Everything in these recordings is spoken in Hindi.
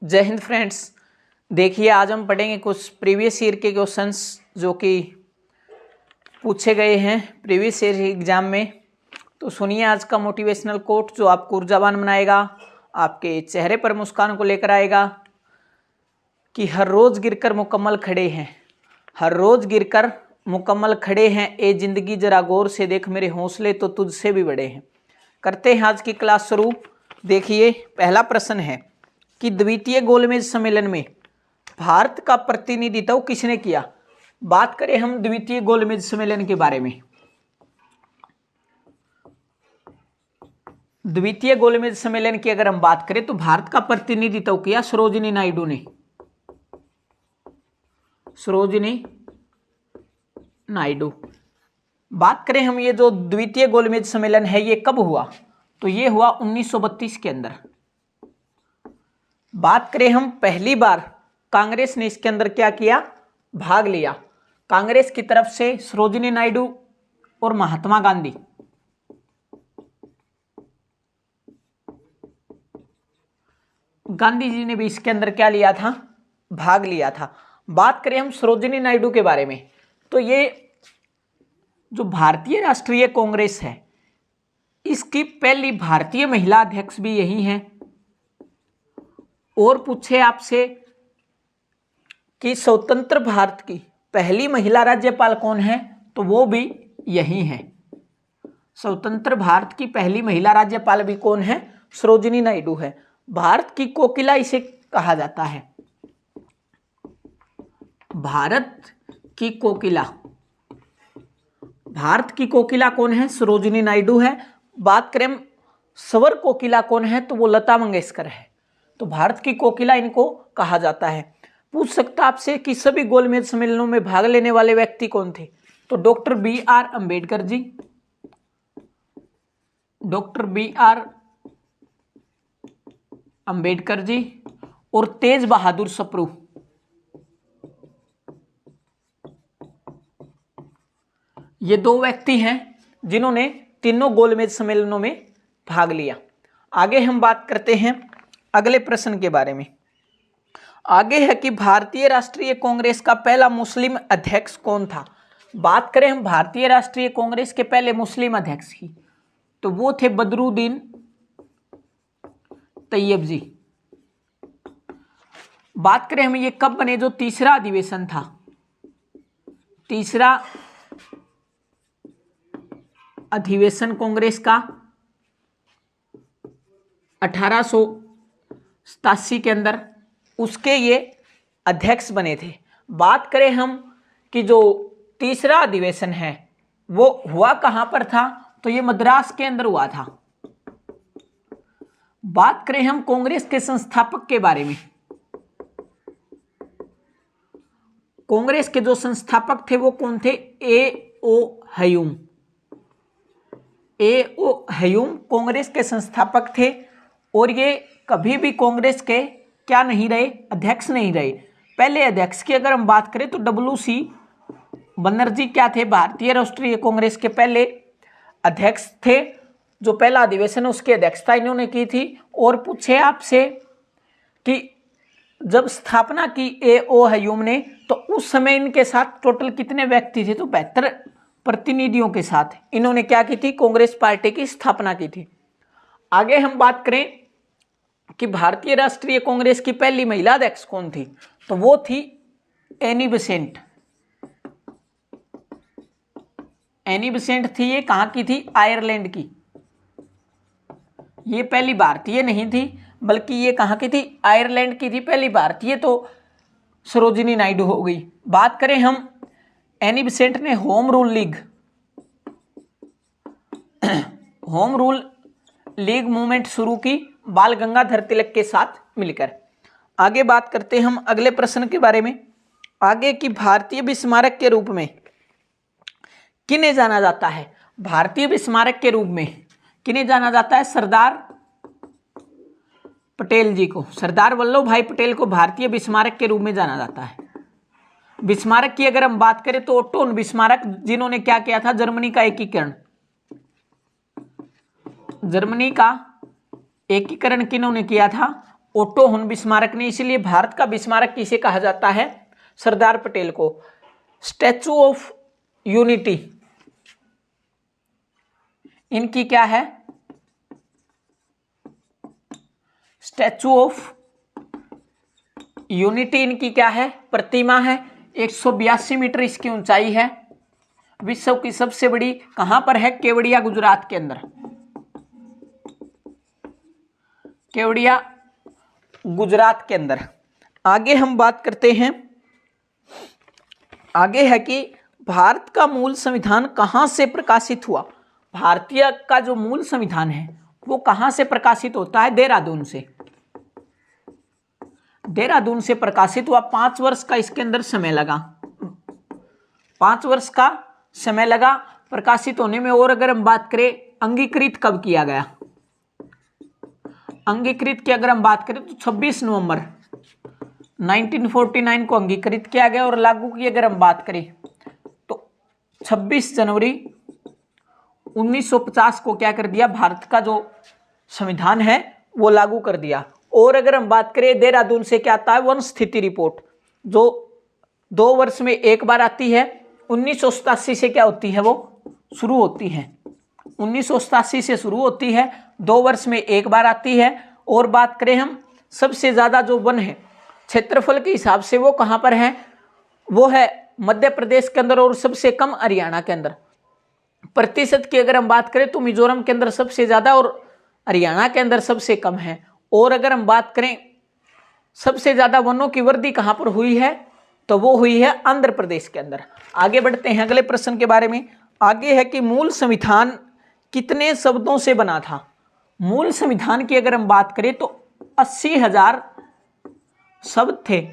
जय हिंद फ्रेंड्स। देखिए आज हम पढ़ेंगे कुछ प्रीवियस ईयर के क्वेश्चंस जो कि पूछे गए हैं प्रीवियस ईयर एग्जाम में। तो सुनिए आज का मोटिवेशनल कोट जो आपको ऊर्जावान बनाएगा, आपके चेहरे पर मुस्कान को लेकर आएगा कि हर रोज गिरकर मुकम्मल खड़े हैं, हर रोज गिरकर मुकम्मल खड़े हैं, ए जिंदगी जरा गौर से देख, मेरे हौसले तो तुझसे भी बड़े हैं। करते हैं आज की क्लास शुरू। देखिए पहला प्रश्न है कि द्वितीय गोलमेज सम्मेलन में भारत का प्रतिनिधित्व किसने किया। बात करें हम द्वितीय गोलमेज सम्मेलन के बारे में। द्वितीय गोलमेज सम्मेलन की अगर हम बात करें तो भारत का प्रतिनिधित्व किया सरोजिनी नायडू ने। सरोजिनी नायडू। बात करें हम ये जो द्वितीय गोलमेज सम्मेलन है ये कब हुआ, तो ये हुआ 1932 के अंदर। बात करें हम पहली बार कांग्रेस ने इसके अंदर क्या किया, भाग लिया। कांग्रेस की तरफ से सरोजिनी नायडू और महात्मा गांधी। गांधी जी ने भी इसके अंदर क्या लिया था, भाग लिया था। बात करें हम सरोजिनी नायडू के बारे में तो ये जो भारतीय राष्ट्रीय कांग्रेस है इसकी पहली भारतीय महिला अध्यक्ष भी यही हैं। और पूछे आपसे कि स्वतंत्र भारत की पहली महिला राज्यपाल कौन है, तो वो भी यही है। स्वतंत्र भारत की पहली महिला राज्यपाल भी कौन है, सरोजिनी नायडू है। भारत की कोकिला इसे कहा जाता है, भारत की कोकिला। भारत की कोकिला कौन है, सरोजिनी नायडू है। बात करें स्वर कोकिला कौन है, तो वो लता मंगेशकर है। तो भारत की कोकिला इनको कहा जाता है। पूछ सकता आपसे कि सभी गोलमेज सम्मेलनों में भाग लेने वाले व्यक्ति कौन थे, तो doctor B R. Ambedkar ji, doctor B R. Ambedkar ji और तेज बहादुर सप्रू। ये दो व्यक्ति हैं जिन्होंने तीनों गोलमेज सम्मेलनों में भाग लिया। आगे हम बात करते हैं अगले प्रश्न के बारे में। आगे है कि भारतीय राष्ट्रीय कांग्रेस का पहला मुस्लिम अध्यक्ष कौन था। बात करें हम भारतीय राष्ट्रीय कांग्रेस के पहले मुस्लिम अध्यक्ष की, तो वो थे बदरुद्दीन तैयब जी। बात करें हम ये कब बने, जो तीसरा अधिवेशन था, तीसरा अधिवेशन कांग्रेस का 1887 के अंदर, उसके ये अध्यक्ष बने थे। बात करें हम कि जो तीसरा अधिवेशन है वो हुआ कहां पर था, तो ये मद्रास के अंदर हुआ था। बात करें हम कांग्रेस के संस्थापक के बारे में। कांग्रेस के जो संस्थापक थे वो कौन थे, ए.ओ. हयूम। ए.ओ. हयूम कांग्रेस के संस्थापक थे और ये कभी भी कांग्रेस के क्या नहीं रहे, अध्यक्ष नहीं रहे। पहले अध्यक्ष की अगर हम बात करें तो डब्ल्यू.सी. बनर्जी क्या थे, भारतीय राष्ट्रीय कांग्रेस के पहले अध्यक्ष थे। जो पहला अधिवेशन उसकी अध्यक्षता इन्होंने की थी। और पूछे आपसे कि जब स्थापना की ए.ओ. हयूम ने, तो उस समय इनके साथ टोटल कितने व्यक्ति थे, तो 72 प्रतिनिधियों के साथ इन्होंने क्या की थी, कांग्रेस पार्टी की स्थापना की थी। आगे हम बात करें कि भारतीय राष्ट्रीय कांग्रेस की पहली महिला अध्यक्ष कौन थी, तो वो थी एनी बेसेंट। एनी बेसेंट थी, ये कहां की थी, आयरलैंड की। ये पहली भारतीय नहीं थी, बल्कि ये कहां की थी, आयरलैंड की थी पहली भारतीय। तो सरोजिनी नायडू हो गई। बात करें हम एनी बेसेंट ने होम रूल लीग मूवमेंट शुरू की बाल गंगाधर तिलक के साथ मिलकर। आगे बात करते हैं हम अगले प्रश्न के बारे में। आगे की भारतीय विस्मारक के रूप में किन्हें जाना जाता है। भारतीय विस्मारक के रूप में किन्हें जाना जाता है, सरदार पटेल जी को। सरदार वल्लभ भाई पटेल को भारतीय विस्मारक के रूप में जाना जाता है। विस्मारक की अगर हम बात करें तो ओटो विस्मारक, जिन्होंने क्या किया था, जर्मनी का एकीकरण। जर्मनी का एकीकरण किन्होंने किया था, ओटो होन बिस्मारक ने, इसीलिए भारत का बिस्मारक किसे कहा जाता है? सरदार पटेल को। स्टैचू ऑफ यूनिटी इनकी क्या है? स्टैचू ऑफ यूनिटी इनकी क्या है? प्रतिमा है। 182 मीटर इसकी ऊंचाई है। विश्व की सबसे बड़ी कहां पर है? केवड़िया, गुजरात के अंदर। केवड़िया, गुजरात के अंदर। आगे हम बात करते हैं, आगे है कि भारत का मूल संविधान कहां से प्रकाशित हुआ? भारतीय का जो मूल संविधान है वो कहां से प्रकाशित होता है? देहरादून से। देहरादून से प्रकाशित हुआ। 5 वर्ष का इसके अंदर समय लगा, 5 वर्ष का समय लगा प्रकाशित होने में। और अगर हम बात करें अंगीकृत कब किया गया? अंगीकृत की अगर हम बात करें तो 26 नवंबर 1949 को अंगीकृत किया गया। और लागू की अगर हम बात करें तो 26 जनवरी 1950 को क्या कर दिया? भारत का जो संविधान है वो लागू कर दिया। और अगर हम बात करें देहरादून से क्या आता है? वन स्थिति रिपोर्ट, जो 2 वर्ष में एक बार आती है। 1987 से क्या होती है? वो शुरू होती है। 1987 से शुरू होती है, 2 वर्ष में एक बार आती है। और बात करें हम सबसे ज्यादा जो वन है क्षेत्रफल के हिसाब से वो कहां पर है? वो है मध्य प्रदेश के अंदर और सबसे कम हरियाणा के अंदर। प्रतिशत की अगर हम बात करें तो मिजोरम के अंदर सबसे ज्यादा और हरियाणा के अंदर सबसे कम है। और अगर हम बात करें सबसे ज्यादा वनों की वृद्धि कहां पर हुई है तो वो हुई है आंध्र प्रदेश के अंदर। आगे बढ़ते हैं अगले प्रश्न के बारे में। आगे है कि मूल संविधान कितने शब्दों से बना था? मूल संविधान की अगर हम बात करें तो 80,000 शब्द थे।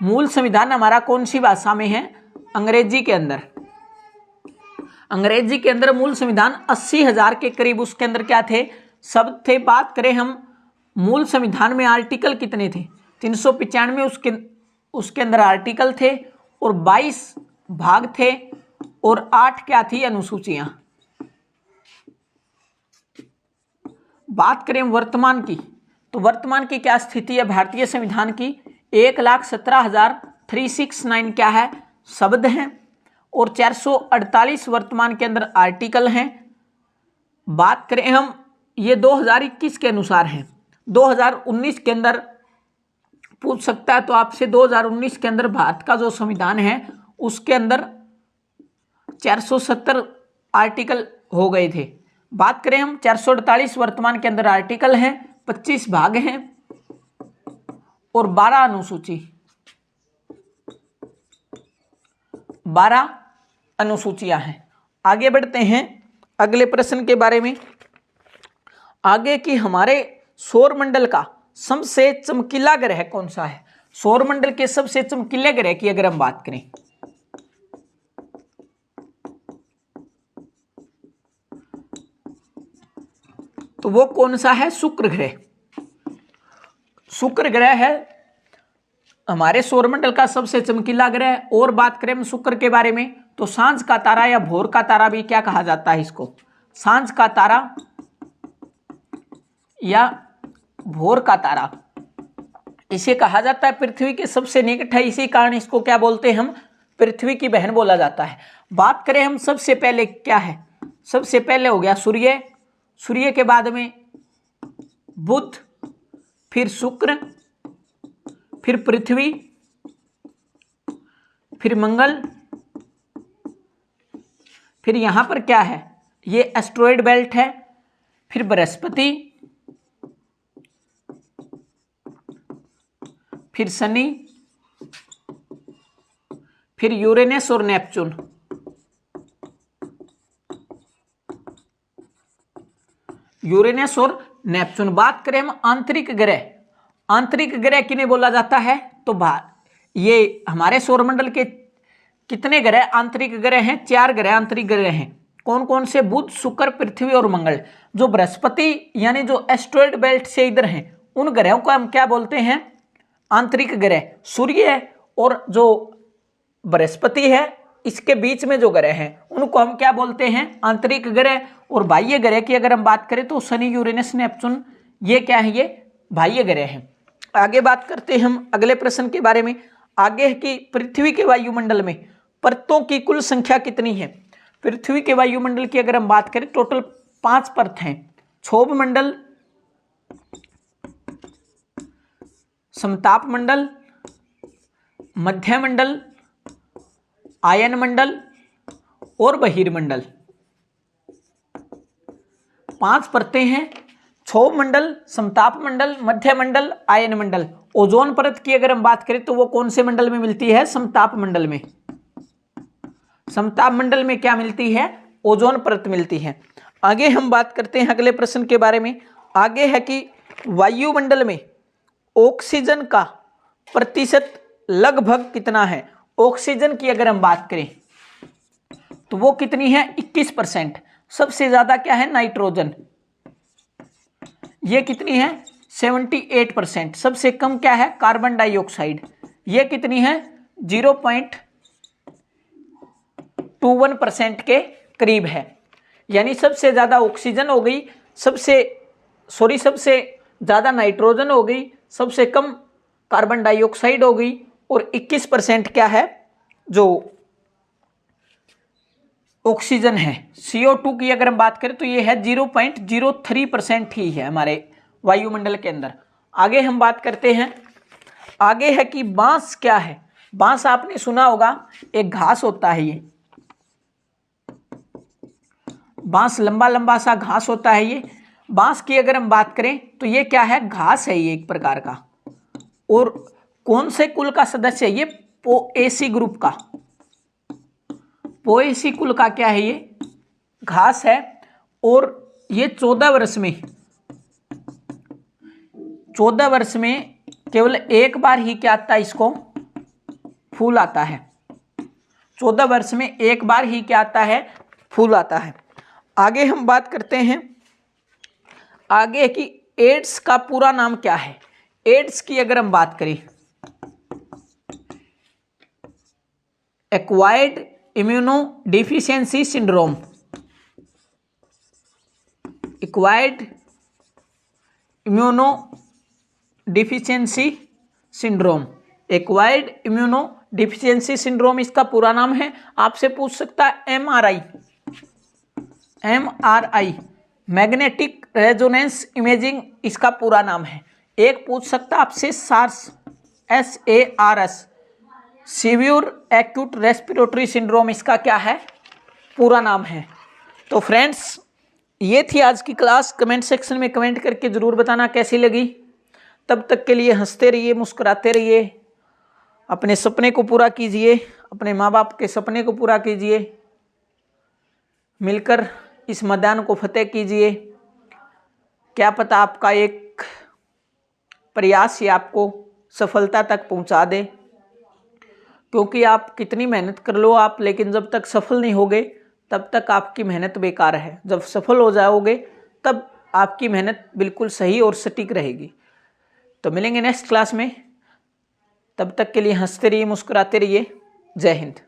मूल संविधान हमारा कौन सी भाषा में है? अंग्रेजी के अंदर। अंग्रेजी के अंदर मूल संविधान 80,000 के करीब उसके अंदर क्या थे? शब्द थे। बात करें हम मूल संविधान में आर्टिकल कितने थे? 395 उसके अंदर आर्टिकल थे और 22 भाग थे और 8 क्या थी? अनुसूचियां। बात करें वर्तमान की तो वर्तमान की क्या स्थिति है भारतीय संविधान की? 1,17,369 क्या है? शब्द हैं और 448 वर्तमान के अंदर आर्टिकल हैं। बात करें हम, ये 2021 के अनुसार हैं। 2019 के अंदर पूछ सकता है तो आपसे, 2019 के अंदर भारत का जो संविधान है उसके अंदर 470 आर्टिकल हो गए थे। बात करें हम 448 वर्तमान के अंदर आर्टिकल हैं, 25 भाग हैं और 12 अनुसूची, 12 अनुसूचियां हैं। आगे बढ़ते हैं अगले प्रश्न के बारे में। आगे की हमारे सौरमंडल का सबसे चमकीला ग्रह कौन सा है? सौरमंडल के सबसे चमकीले ग्रह की अगर हम बात करें तो वो कौन सा है? शुक्र ग्रह। शुक्र ग्रह है हमारे सौरमंडल का सबसे चमकीला ग्रह। और बात करें हम शुक्र के बारे में तो सांझ का तारा या भोर का तारा भी क्या कहा जाता है इसको? सांझ का तारा या भोर का तारा इसे कहा जाता है। पृथ्वी के सबसे निकट है, इसी कारण इसको क्या बोलते हैं हम? पृथ्वी की बहन बोला जाता है। बात करें हम सबसे पहले क्या है? सबसे पहले हो गया सूर्य, सूर्य के बाद में बुध, फिर शुक्र, फिर पृथ्वी, फिर मंगल, फिर यहां पर क्या है? ये एस्ट्रॉयड बेल्ट है, फिर बृहस्पति, फिर शनि, फिर यूरेनस और नेपच्यून। यूरेनस और नेपच्यून। बात करें हम आंतरिक ग्रह, आंतरिक ग्रह किन्हें बोला जाता है? तो ये हमारे सौरमंडल के कितने ग्रह आंतरिक ग्रह हैं? 4 ग्रह आंतरिक ग्रह हैं। कौन कौन से? बुध, शुक्र, पृथ्वी और मंगल। जो बृहस्पति यानी जो एस्ट्रॉयड बेल्ट से इधर हैं उन ग्रहों को हम क्या बोलते हैं? आंतरिक ग्रह। सूर्य और जो बृहस्पति है इसके बीच में जो ग्रह हैं उनको हम क्या बोलते हैं? आंतरिक ग्रह। और बाह्य ग्रह की अगर हम बात करें तो शनि, यूरेनस, नेपच्यून ये क्या है? ये बाह्य ग्रह हैं। आगे बात करते हैं हम अगले प्रश्न के बारे में। आगे है कि पृथ्वी के वायुमंडल में परतों की कुल संख्या कितनी है। पृथ्वी के वायुमंडल की अगर हम बात करें टोटल 5 परत हैं। क्षोभ मंडल, समताप मंडल, मध्य मंडल, आयन मंडल और बहिर्मंडल। 5 परतें हैं। क्षोभ मंडल, समताप मंडल, मध्य मंडल, आयन मंडल। ओजोन परत की अगर हम बात करें तो वो कौन से मंडल में मिलती है? समताप मंडल में। समताप मंडल में क्या मिलती है? ओजोन परत मिलती है। आगे हम बात करते हैं अगले प्रश्न के बारे में। आगे है कि वायुमंडल में ऑक्सीजन का प्रतिशत लगभग कितना है। ऑक्सीजन की अगर हम बात करें तो वो कितनी है? 21%। सबसे ज्यादा क्या है? नाइट्रोजन, ये कितनी है? 78%। सबसे कम क्या है? कार्बन डाइऑक्साइड, ये कितनी है? 0.21% के करीब है। यानी सबसे ज्यादा ऑक्सीजन हो गई, सबसे ज्यादा नाइट्रोजन हो गई, सबसे कम कार्बन डाइऑक्साइड हो गई और 21% क्या है जो ऑक्सीजन है। CO2 की अगर हम बात करें तो ये है 0.03% ही है हमारे वायुमंडल के अंदर। आगे हम बात करते हैं। आगे है कि बांस क्या है। बांस आपने सुना होगा, एक घास होता है। ये बांस लंबा लंबा सा घास होता है। ये बांस की अगर हम बात करें तो ये क्या है? घास है ये एक प्रकार का। और कौन से कुल का सदस्य है ये? पोएसी ग्रुप का। पोएसी कुल का क्या है? ये घास है। और ये 14 वर्ष में केवल एक बार ही क्या आता है? इसको फूल आता है। 14 वर्ष में एक बार ही क्या आता है? फूल आता है। आगे हम बात करते हैं। आगे कि एड्स का पूरा नाम क्या है। एड्स की अगर हम बात करें, acquired immuno deficiency syndrome. Acquired immuno deficiency syndrome. Acquired immuno deficiency syndrome इसका पूरा नाम है। आपसे पूछ सकता है MRI, मैग्नेटिक रेजोनेंस इमेजिंग इसका पूरा नाम है। एक पूछ सकता आपसे SARS, severe acute respiratory syndrome, इसका क्या है? पूरा नाम है। तो फ्रेंड्स, ये थी आज की क्लास। कमेंट सेक्शन में कमेंट करके जरूर बताना कैसी लगी। तब तक के लिए हंसते रहिए, मुस्कुराते रहिए, अपने सपने को पूरा कीजिए, अपने माँ बाप के सपने को पूरा कीजिए, मिलकर इस मैदान को फतेह कीजिए। क्या पता आपका एक प्रयास ही आपको सफलता तक पहुंचा दे। क्योंकि आप कितनी मेहनत कर लो आप, लेकिन जब तक सफल नहीं होगे तब तक आपकी मेहनत बेकार है। जब सफल हो जाओगे तब आपकी मेहनत बिल्कुल सही और सटीक रहेगी। तो मिलेंगे नेक्स्ट क्लास में। तब तक के लिए हंसते रहिए, मुस्कुराते रहिए। जय हिंद।